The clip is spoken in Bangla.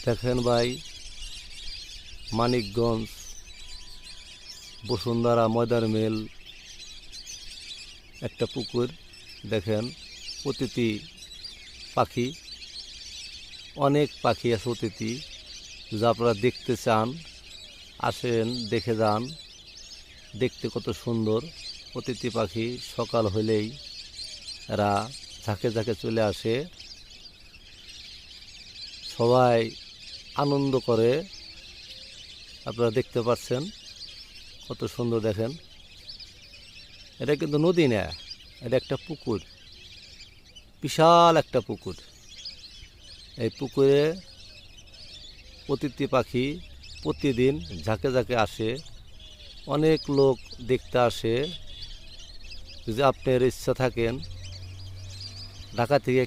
দেখেন ভাই, মানিকগঞ্জ বসুন্ধরা ময়দার মিল একটা পুকুর। দেখেন অতিথি পাখি, অনেক পাখি আছে অতিথি। যা আপনারা দেখতে চান আসেন, দেখে যান। দেখতে কত সুন্দর অতিথি পাখি। সকাল হলেই এরা ঝাঁকে ঝাঁকে চলে আসে, সবাই আনন্দ করে। আপনারা দেখতে পাচ্ছেন কত সুন্দর। দেখেন, এটা কিন্তু নদী না, এটা একটা পুকুর, বিশাল একটা পুকুর। এই পুকুরে অতিথি পাখি প্রতিদিন ঝাঁকে ঝাঁকে আসে, অনেক লোক দেখতে আসে। যদি আপনার ইচ্ছা থাকেন ঢাকা থেকে